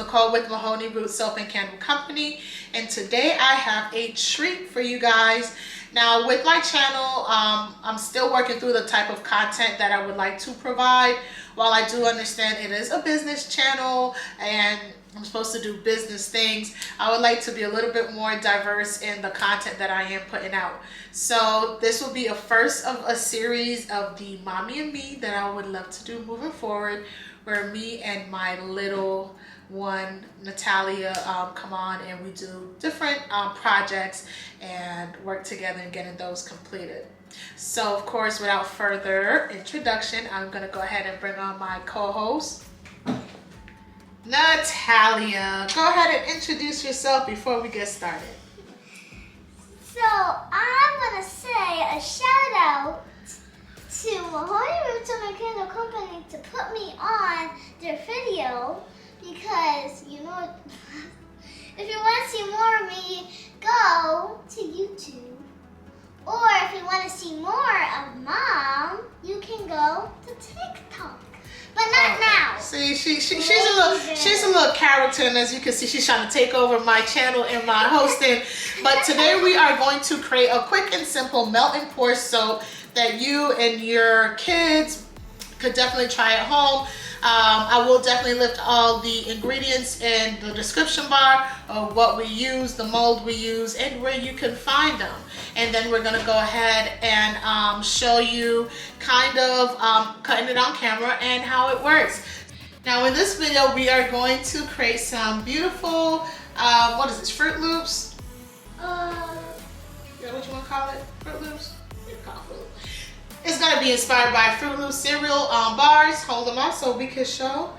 Nicole with Mahoney Root Soap and Candle Company, and today I have a treat for you guys. Now with my channel, I'm still working through the type of content that I would like to provide. While I do understand it is a business channel and I'm supposed to do business things, I would like to be a little bit more diverse in the content that I am putting out. So this will be a first of a series of the Mommy and Me that I would love to do moving forward, where me and my little one, Natalia, come on and we do different projects and work together in getting those completed. So of course, without further introduction, I'm going to go ahead and bring on my co-host, Natalia. Go ahead and introduce yourself before we get started. So I'm going to say a shout out to Mahoney Root Soap and Candle Company to put me on their video, because you know, if you want to see more of me, go to YouTube. Or if you want to see more of Mom, you can go to TikTok. But not now. See, she's a little character, and as you can see, she's trying to take over my channel and my hosting. But today we are going to create a quick and simple melt and pour soap that you and your kids could definitely try at home. I will definitely lift all the ingredients in the description bar of what we use, the mold we use, and where you can find them. And then we're going to go ahead and show you kind of cutting it on camera and how it works. Now in this video, we are going to create some beautiful, what is this, Fruit Loops? Yeah, what you want to call it? Fruit Loops? You call it Fruit Loops. It's going to be inspired by Fruit Loops cereal bars. Hold them up so we can show.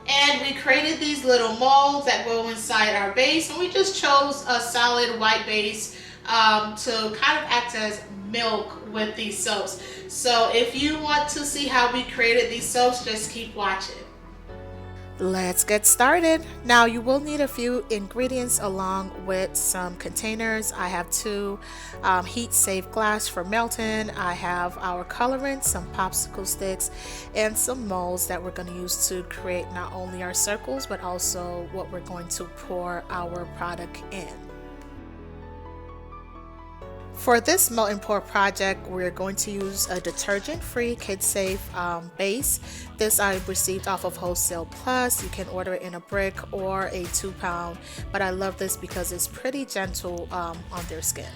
And we created these little molds that go inside our base. And we just chose a solid white base to kind of act as milk with these soaps. So if you want to see how we created these soaps, just keep watching. Let's get started. Now you will need a few ingredients along with some containers. I have two heat safe glass for melting. I have our colorant, some popsicle sticks, and some molds that we're going to use to create not only our circles but also what we're going to pour our product in. For this melt and pour project, we're going to use a detergent-free, kid-safe base. This I received off of Wholesalesuppliesplus. You can order it in a brick or a 2-pound, but I love this because it's pretty gentle on their skin.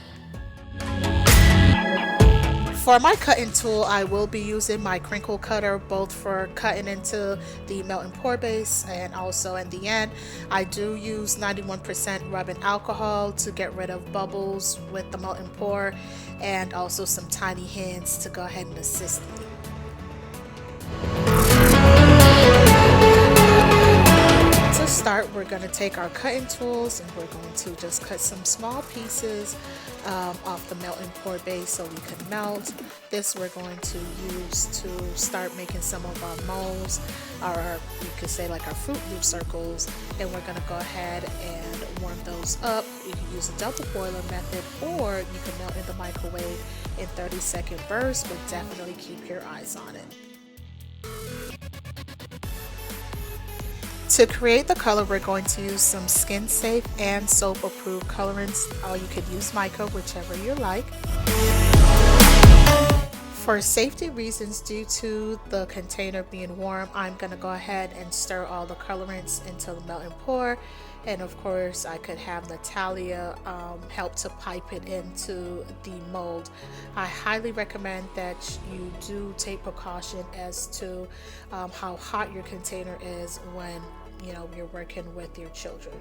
For my cutting tool, I will be using my crinkle cutter, both for cutting into the melt and pour base, and also in the end, I do use 91% rubbing alcohol to get rid of bubbles with the melt and pour, and also some tiny hands to go ahead and assist me. To start, we're going to take our cutting tools and we're going to just cut some small pieces off the melt and pour base so we can melt. This we're going to use to start making some of our molds, or you could say like our Fruit Loop circles, and we're going to go ahead and warm those up. You can use a double boiler method, or you can melt in the microwave in 30-second bursts, but definitely keep your eyes on it. To create the color, we're going to use some skin safe and soap approved colorants, or you could use mica, whichever you like. For safety reasons, due to the container being warm, I'm going to go ahead and stir all the colorants into the melt and pour. And of course, I could have Natalia help to pipe it into the mold. I highly recommend that you do take precaution as to how hot your container is when you're working with your children.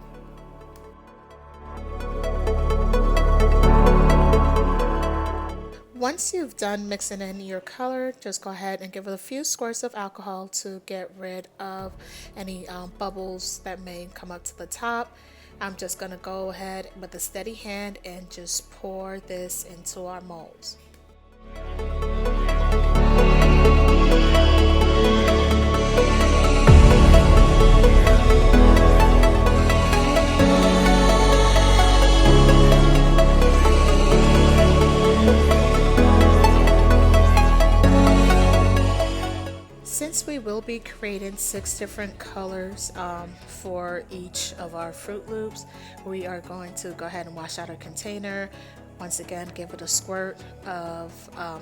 Once you've done mixing in your color, just go ahead and give it a few squirts of alcohol to get rid of any bubbles that may come up to the top. I'm just going to go ahead with a steady hand and just pour this into our molds. Since we will will be creating 6 different colors for each of our Fruit Loops. We are going to go ahead and wash out our container. Once again, give it a squirt of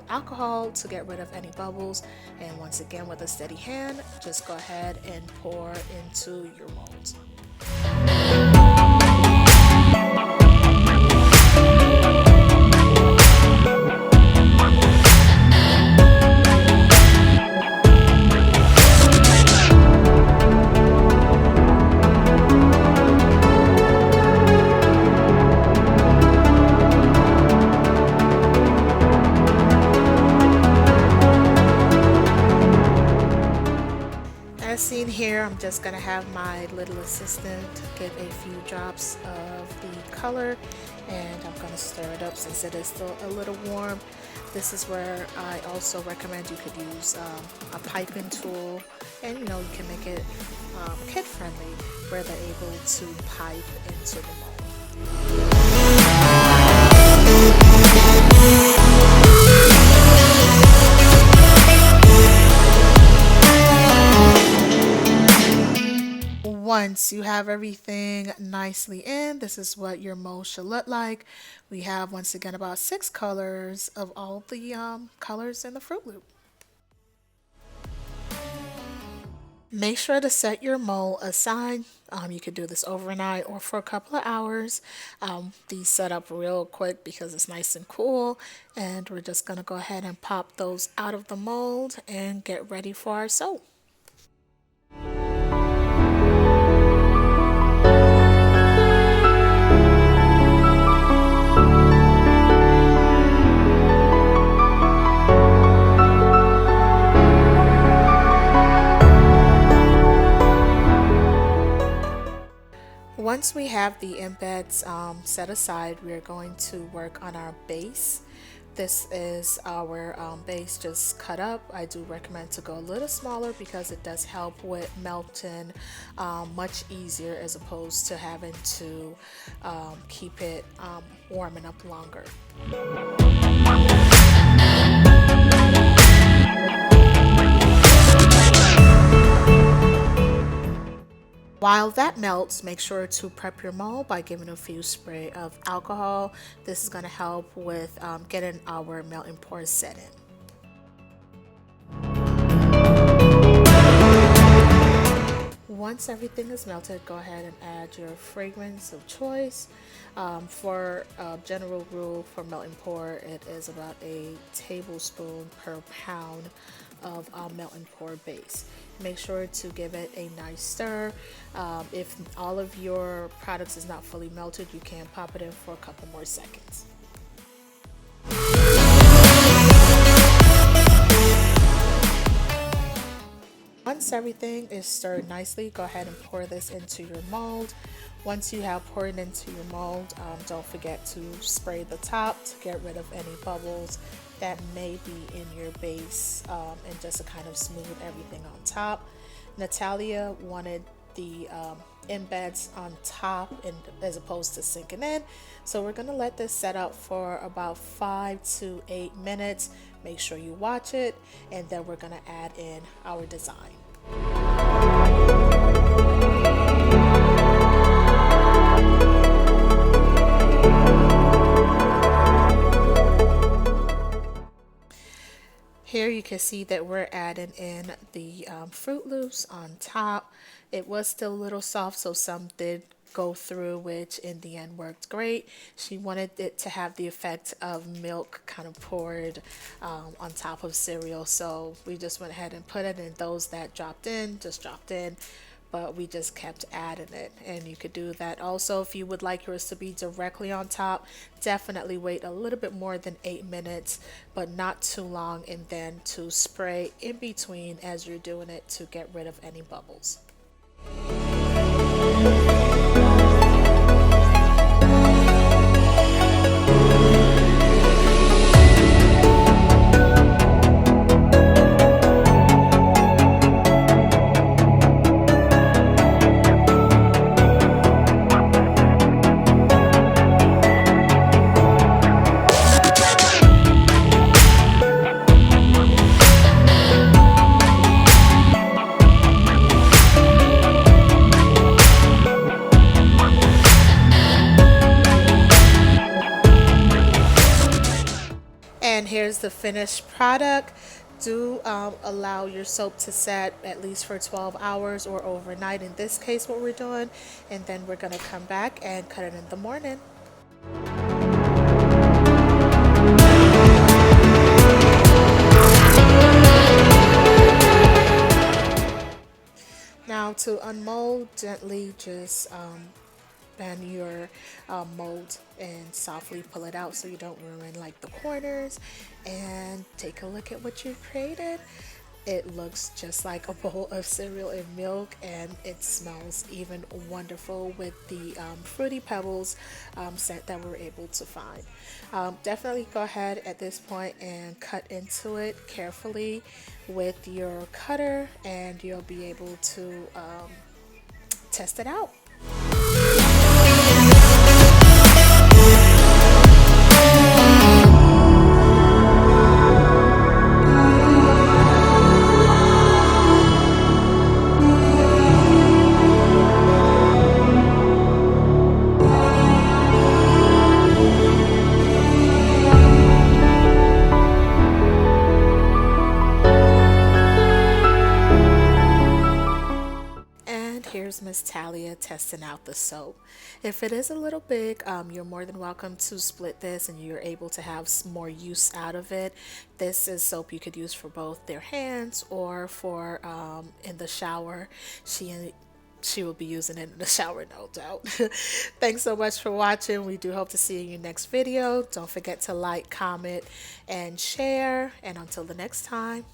alcohol to get rid of any bubbles. And once again, with a steady hand, just go ahead and pour into your molds. As seen here, I'm just going to have my little assistant give a few drops of the color, and I'm going to stir it up since it is still a little warm. This is where I also recommend you could use a piping tool, and you can make it kid friendly where they're able to pipe into the mold. Once you have everything nicely in, this is what your mold should look like. We have, once again, about 6 colors of all the colors in the Fruit Loop. Make sure to set your mold aside. You could do this overnight or for a couple of hours. These set up real quick because it's nice and cool. And we're just going to go ahead and pop those out of the mold and get ready for our soap. Once we have the embeds set aside, we're going to work on our base. This is our base just cut up. I do recommend to go a little smaller because it does help with melting much easier as opposed to having to keep it warming up longer. While that melts, make sure to prep your mold by giving a few spray of alcohol. This is going to help with getting our melting pores set in. Once everything is melted, go ahead and add your fragrance of choice. For a general rule for melting pour, it is about a tablespoon per pound of melting pour base. Make sure to give it a nice stir. If all of your products is not fully melted, you can pop it in for a couple more seconds. Once everything is stirred nicely, go ahead and pour this into your mold. Once you have poured into your mold, don't forget to spray the top to get rid of any bubbles that may be in your base and just to kind of smooth everything on top. Natalia wanted the embeds on top and as opposed to sinking in, so we're going to let this set up for about 5 to 8 minutes. Make sure you watch it, and then we're going to add in our design. Here you can see that we're adding in the Fruit Loops on top. It was still a little soft, so some did go through, which in the end worked great. She wanted it to have the effect of milk kind of poured on top of cereal, so we just went ahead and put it in. Those that dropped in just dropped in, but we just kept adding it. And you could do that also if you would like yours to be directly on top. Definitely wait a little bit more than 8 minutes, but not too long, and then to spray in between as you're doing it to get rid of any bubbles. And here's the finished product. Do allow your soap to set at least for 12 hours or overnight, in this case what we're doing, and then we're going to come back and cut it in the morning. Now to unmold, gently just bend your mold and softly pull it out so you don't ruin like the corners, and take a look at what you've created. It looks just like a bowl of cereal and milk, and it smells even wonderful with the fruity pebbles scent that we're able to find. Definitely go ahead at this point and cut into it carefully with your cutter, and you'll be able to test it out. Here's Miss Talia testing out the soap. If it is a little big, you're more than welcome to split this and you're able to have more use out of it. This is soap you could use for both their hands or for in the shower. She will be using it in the shower, no doubt. Thanks so much for watching. We do hope to see you in your next video. Don't forget to like, comment, and share. And until the next time.